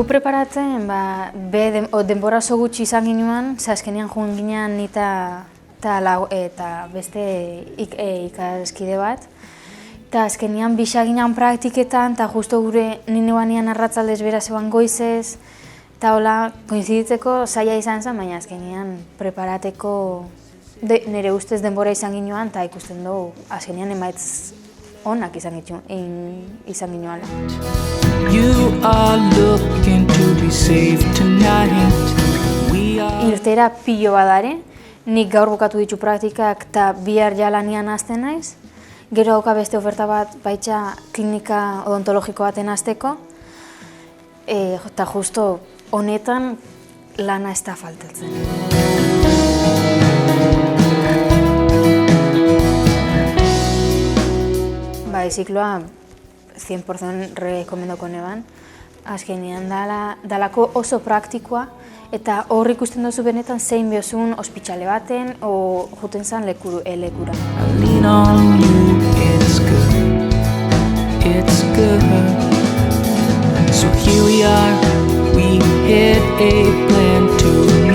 Gu preparatzen, denbora oso gutxi izan ginoan, azkenean joan ginean eta beste ikaskide bat. Eta azkenean bisa ginean praktiketan, eta justo gure nire banean arratzaldez bera zegoan goizez, eta hola, koinziditzeko zaila izan zen, baina azkenean preparateko nire ustez denbora izan ginoan, eta ikusten dugu azkenean emaitz onak izan ginoala. Irteera pilo badare, nik gaur bukatu ditu praktikak eta bihar jalanian hasten naiz. Gero dauka beste oferta bat baitza klinika odontologiko baten hasteko. Eta justo honetan lana ez da faltatzen. Zikloa 100% rekomendoko neban. Azkenean dalako oso praktikoa eta hor ikusten duzu benetan zein behozun ospitale baten o juten zan lekura. So here we are, we had a plan to